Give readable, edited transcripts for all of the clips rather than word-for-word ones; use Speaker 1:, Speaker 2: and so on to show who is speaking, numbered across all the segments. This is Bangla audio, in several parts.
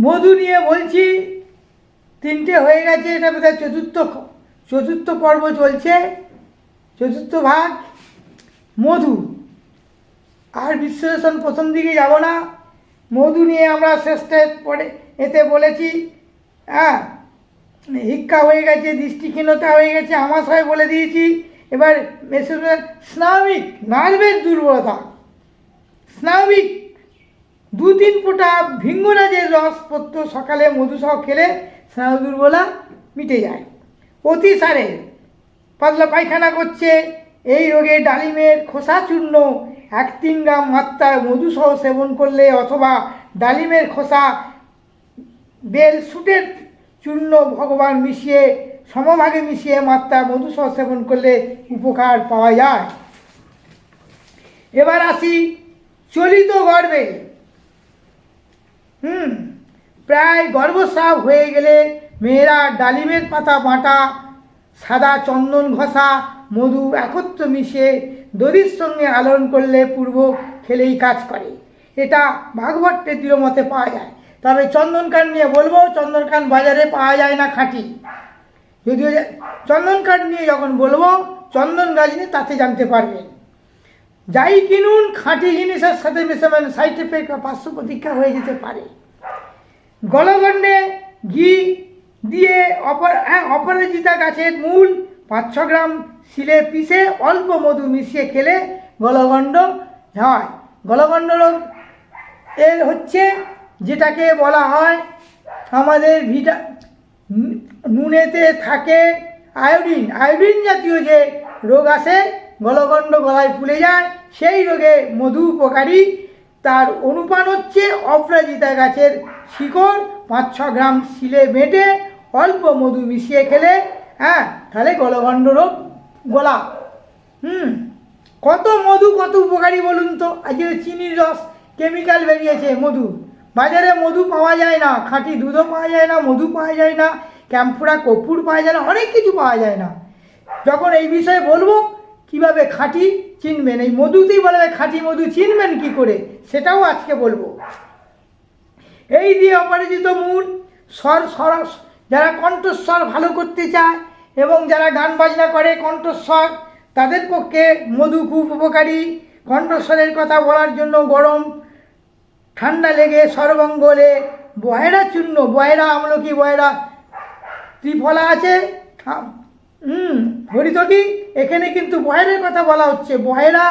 Speaker 1: মধু নিয়ে বলছি, তিনটে হয়ে গেছে, এটা বোধহয় চতুর্থ পর্ব চলছে, চতুর্থ ভাগ মধু। আর বিশ্লেষণ প্রথম দিকে যাব না, মধু নিয়ে আমরা শেষটা পরে এতে বলেছি। হ্যাঁ, হিক্কা হয়ে গেছে, দৃষ্টিহীনতা হয়ে গেছে, আমাশয় বলে দিয়েছি। এবার স্নাবিক নার্ভের দুর্বলতা, স্নাবিক 2-3 ফোঁটা ভিঙ্গরাজের রস পত্র সকালে মধুসহ খেলে স্নায়ু দুর্বলা মিটে যায়। অতিসারে পাতলা পায়খানা করছে, এই রোগে ডালিমের খোসা চূর্ণ 1-3 গ্রাম মাত্রায় মধুসহ সেবন করলে, অথবা ডালিমের খোসা বেল সুটের চূর্ণ ভগবান মিশিয়ে সমভাগে মিশিয়ে মাত্রা মধুসহ সেবন করলে উপকার পাওয়া যায়। এবার আসি চলিত গর্ভে। প্রায় গর্ভস্রাব হয়ে গেলে মেয়েরা ডালিমের পাতা বাটা, সাদা চন্দন ঘষা, মধু একত্র মিশিয়ে দধির সঙ্গে আলোড়ন করলে পূর্ব খেলেই কাজ করে। এটা ভাগবতের দৃঢ়মতে পাওয়া যায়। তবে চন্দনকাঠ নিয়ে বলবো, চন্দনকাঠ বাজারে পাওয়া যায় না খাঁটি। যদিও চন্দনকাঠ নিয়ে যখন বলবো, চন্দন গাছ নিয়ে তাতে জানতে পারবেন। যাই কিনুন, খাঁটি জিনিসের সাথে মেশাবেন, সাইড এফেক্ট বা পার্শ্ব প্রতিক্রিয়া হয়ে যেতে পারে। গলগণ্ডে ঘি দিয়ে অপরাজিতা গাছের মূল 5-6 গ্রাম শিলে পিষে অল্প মধু মিশিয়ে খেলে গলগণ্ড হয়। গলগণ্ড রোগ এর হচ্ছে যেটাকে বলা হয় আমাদের নুনেতে থাকে আয়োডিন জাতীয় যে রোগ আসে, গলগণ্ড গলায় ফুলে যায়, সেই রোগে মধু উপকারী। তার অনুপান হচ্ছে অপরাজিতা গাছের শিকড় 5-6 গ্রাম শিলে বেটে অল্প মধু মিশিয়ে খেলে, তাহলে গলগণ্ড রোগ গলা। কত মধু কত উপকারী বলুন তো। আজকে চিনির রস কেমিক্যাল বেরিয়েছে মধু, বাজারে মধু পাওয়া যায় না, খাঁটি দুধও পাওয়া যায় না, মধু পাওয়া যায় না, ক্যাম্ফোরা কর্পূর পাওয়া যায় না, অনেক কিছু পাওয়া যায় না। যখন এই বিষয়ে বলবো কিভাবে খাঁটি চিনবেন, এই মধুতেই বলবে খাঁটি মধু চিনবেন কি করে, সেটাও আজকে বলবো। এই দিয়ে অপরাজিত মূল স্বর যারা কণ্ঠস্বর ভালো করতে চায় এবং যারা গান বাজনা করে কণ্ঠস্বর, তাদের পক্ষে মধু খুব উপকারী। কণ্ঠস্বরের কথা বলার জন্য গরম ঠান্ডা লেগে সর্বঙ্গলে বয়রা চূর্ণ, বয়রা আমলকি, বয়রা ত্রিফলা আছে, হরিতকি, এখানে কিন্তু বয়রের কথা বলা হচ্ছে। বয়রা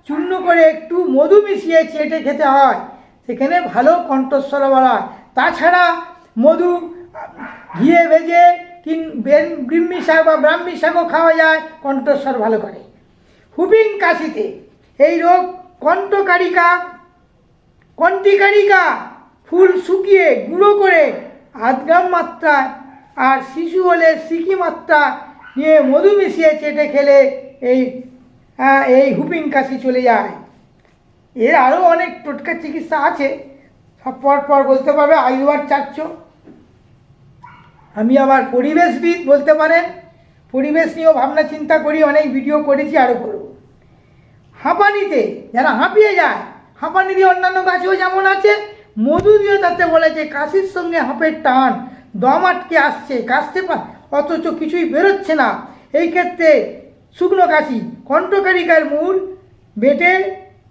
Speaker 1: চূর্ণ করে একটু মধু মিশিয়ে চেটে খেতে হয়, সেখানে ভালো কণ্ঠস্বর বলা হয়। তাছাড়া মধু ঘিয়ে ভেজে ব্রাহ্মী শাক বা ব্রাহ্মী শাকও খাওয়া যায়, কণ্ঠস্বর ভালো করে। হুপিং কাশিতে এই রোগ কণ্টিকারিকা ফুল শুকিয়ে গুঁড়ো করে 8 গ্রাম মাত্রা, আর শিশু হলে সিকি মাত্রা নিয়ে মধু মিশিয়ে চেটে খেলে এই হুপিং কাশি চলে যায়। এর আরও অনেক টোটকা চিকিৎসা আছে, সব পর বলতে পারবে। আয়ুবার চাচ্ছ, আমি আবার পরিবেশবিদ বলতে পারেন, পরিবেশ নিয়েও ভাবনা চিন্তা করি, অনেক ভিডিও করেছি, আরও করব। হাঁপানিতে যারা হাঁপিয়ে যায়, হাঁপানি দিয়ে অন্যান্য গাছও যেমন আছে, মধু দিয়ে তাতে বলেছে কাশির সঙ্গে হাঁপের টান, দম আটকে আসছে, কাশতে অথচ কিছুই বেরোচ্ছে না, এই ক্ষেত্রে শুকনো কাশি কণ্ঠকারিকার মূল বেটে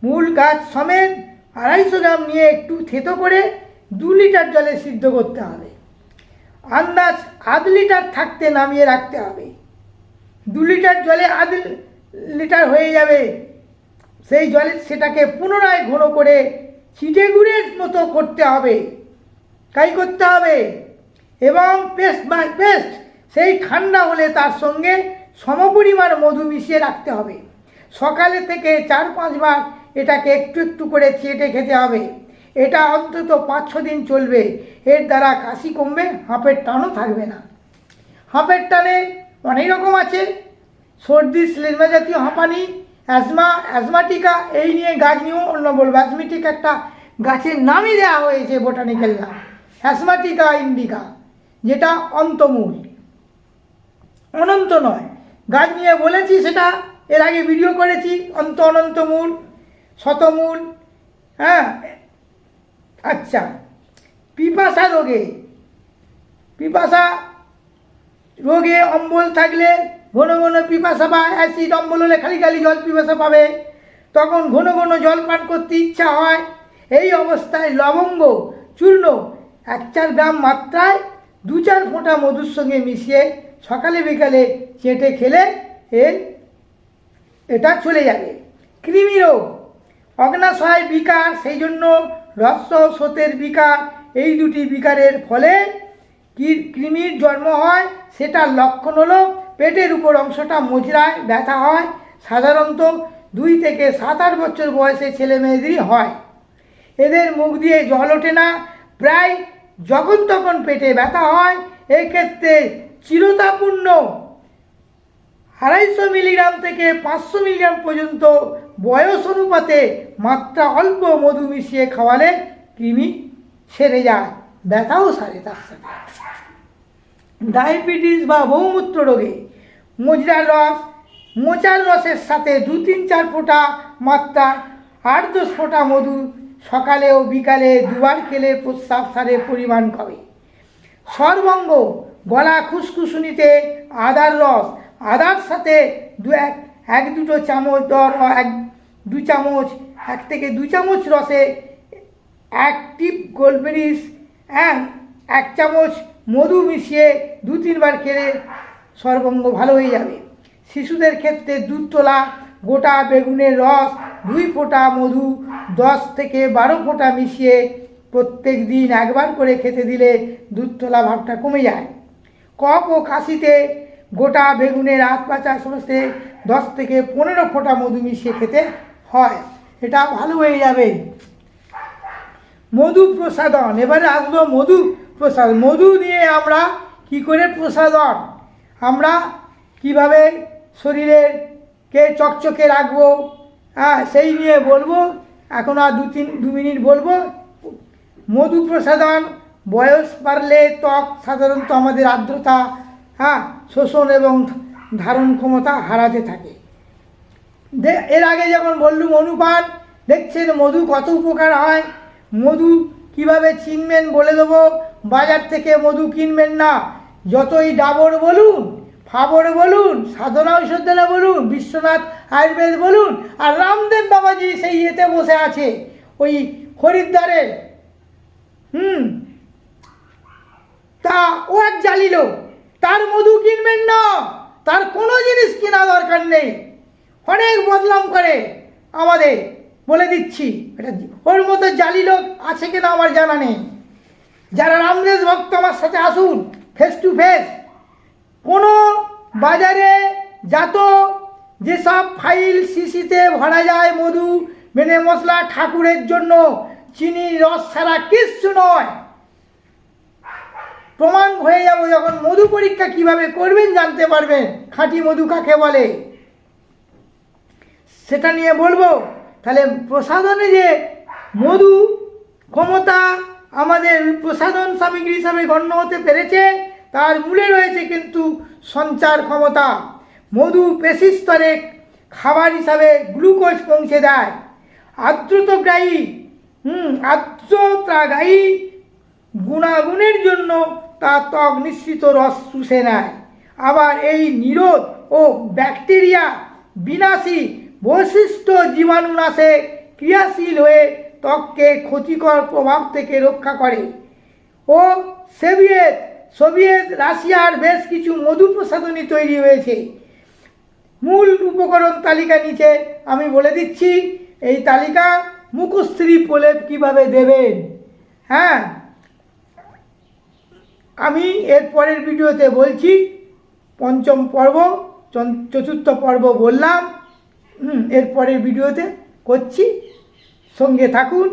Speaker 1: মূল গাছ সমেত 250 গ্রাম নিয়ে একটু থেতো করে 2 লিটার জলে সিদ্ধ করতে হবে। আন্দাজ 1/2 লিটার থাকতে নামিয়ে রাখতে হবে। 2 লিটার জলে 1/2 লিটার হয়ে যাবে, সেই জলে সেটাকে পুনরায় ঘন করে ছিটে গুড়ের মতো করতে হবে, করতে হবে। এবং পেস্ট সেই ঠান্ডা হলে তার সঙ্গে সমপরিমাণ মধু মিশিয়ে রাখতে হবে। সকালে থেকে 4-5 বার এটাকে একটু একটু করে চেটে খেতে হবে। এটা অন্তত 5-6 দিন চলবে। এর দ্বারা কাশি কমবে, হাঁপের টানও থাকবে না। হাঁপের টানে অনেক রকম আছে, সর্দি, শ্লেষ্মা জাতীয় হাঁপানি, অ্যাজমাটিকা, এই নিয়ে গাছ নিয়েও অন্য বলবো। অ্যাজমেটিক একটা গাছের নামই দেওয়া হয়েছে, বোটানিক্যাল নাম, অ্যাজমাটিকা ইন্ডিকা, যেটা অন্তমূল, অনন্ত নয়। গাছ নিয়ে বলেছি, সেটা এর আগে ভিডিও করেছি, অনন্তমূল, শতমূল। আচ্ছা, পিপাসা রোগে অম্বল থাকলে ঘন ঘন পিপাসা বা অ্যাসিড অম্বল হলে খালি খালি জল পিপাসা পাবে, তখন ঘন ঘন জল পান করতে ইচ্ছা হয়। এই অবস্থায় লবঙ্গ চূর্ণ 1-4 গ্রাম মাত্রায় 2-4 ফোঁটা মধুর সঙ্গে মিশিয়ে সকালে বিকালে চেটে খেলে এটা চলে যাবে। কৃমি রোগ, অগ্নাশয় বিকার, সেই জন্য রস্য শোথের বিকার, এই দুটি বিকারের ফলে কৃমির জন্ম হয়। সেটার লক্ষণ হলো পেটের উপর অংশটা মোচড়ায়, ব্যথা হয়। সাধারণত 2 থেকে 7-8 বছর বয়সে ছেলে মেয়েদেরই হয়। এদের মুখ দিয়ে জল ওঠে না, প্রায় যখন তখন পেটে ব্যথা হয়। এক্ষেত্রে চিরতাপূর্ণ 250 মিলিগ্রাম থেকে 500 মিলিগ্রাম পর্যন্ত বয়স অনুপাতে মাত্রা অল্প মধু মিশিয়ে খাওয়ালে কৃমি সেরে যায়, ব্যথাও সারে তার সাথে। ডায়াবেটিস বা বহুমূত্র রোগে মোচার রসের সাথে 2-3-4 ফোঁটা মাত্রা 8-10 ফোঁটা মধু সকালে ও বিকালে 2 বার খেলে প্রস্রাব সারে পরিমাণ কমে। সর্বঙ্গ, গলা খুসখুসুনিতে আদার রস, আদার সাথে 1-2 চামচ 1 থেকে 2 চামচ রসে অ্যাক্টিভ গোলমরিচ 1 চামচ মধু মিশিয়ে 2-3 বার খেলে সর্বঙ্গ ভালো হয়ে যাবে। শিশুদের ক্ষেত্রে দুধ তোলা গোটা বেগুনের রস 2 ফোঁটা মধু 10 থেকে 12 ফোঁটা মিশিয়ে প্রত্যেক দিন 1 বার করে খেতে দিলে দুধ তোলা ভাবটা কমে যায়। কফ ও কাশিতে গোটা বেগুনের আধ পাঁচা সরষে 10 থেকে 15 ফোঁটা মধু মিশিয়ে খেতে হয়, এটা ভালো হয়ে যাবে। মধু প্রসাদন, এবারে আসবো মধু প্রসাদ। মধু দিয়ে আমরা কি করে প্রসাদন, আমরা কিভাবে শরীরকে চকচকে রাখবো, সেই নিয়ে বলবো। এখন আর 2 মিনিট বলবো। মধু প্রসাদন, বয়স বাড়লে ত্বক সাধারণত আমাদের আর্দ্রতা শোষণ এবং ধারণ ক্ষমতা হারাতে থাকে। এর আগে যখন বললুম অনুপান, দেখছেন মধু কত উপকার হয়। মধু কিভাবে চিনবেন বলে দেবো। বাজার থেকে মধু কিনবেন না, যতই ডাবর বলুন, ফাবর বলুন, সাধনা ঔষধনা বলুন, বিশ্বনাথ আয়ুর্বেদ বলুন, আর রামদেব বাবাজি সেই এতে বসে আছে ওই হরিদ্বারে, তা ও এক জালি লোক, তার মধু কিনবেন না, তার কোনো জিনিস কেনা দরকার নেই। অনেক বদনাম করে আমাদের, বলে দিচ্ছি। এটা ওর মতো জালি লোক আছে কিনা আমার জানা নেই। যারা রামদেব ভক্ত আমার সাথে আসুন ফেস টু ফেস। কোনো বাজারে যেসব ফাইল শিশিতে ভরা যায় মধু, বেনে মশলা, ঠাকুরের জন্য চিনি রস ছাড়া কিচ্ছু নয়। প্রমাণ হয়ে যাব যখন মধু পরীক্ষা কিভাবে করবেন জানতে পারবেন খাঁটি মধু কাকে বলে, সেটা নিয়ে বলবো। তাহলে প্রসাদনে যে মধু ক্ষমতা আমাদের প্রসাদন সামগ্রী হিসাবে গণ্য হতে পেরেছে, তার মূলে রয়েছে কিন্তু সঞ্চার ক্ষমতা। মধু পেশি স্তরে খাবার হিসাবে গ্লুকোজ পৌঁছে দেয়। আর্দ্রতাগ্রাহী গুণাগুণের জন্য তা ত্বক নিঃসৃত রস শুষে নেয়। আবার এই নিরোধ ও ব্যাকটেরিয়া বিনাশী বৈশিষ্ট্য জীবাণুনাশে ক্রিয়াশীল হয়ে ত্বককে ক্ষতিকর প্রভাব থেকে রক্ষা করে। ও সোভিয়েত রাশিয়ার বেশ কিছু মধু প্রসাধনী তৈরি হয়েছে। মূল উপকরণ তালিকা নিচে আমি বলে দিচ্ছি। এই তালিকা মুখশ্রী প্রলেপ কীভাবে দেবেন, আমি এর পরের ভিডিওতে বলছি। 5ম পর্ব 4র্থ পর্ব বললাম, এর পরের ভিডিওতে করছি, সঙ্গে থাকুন।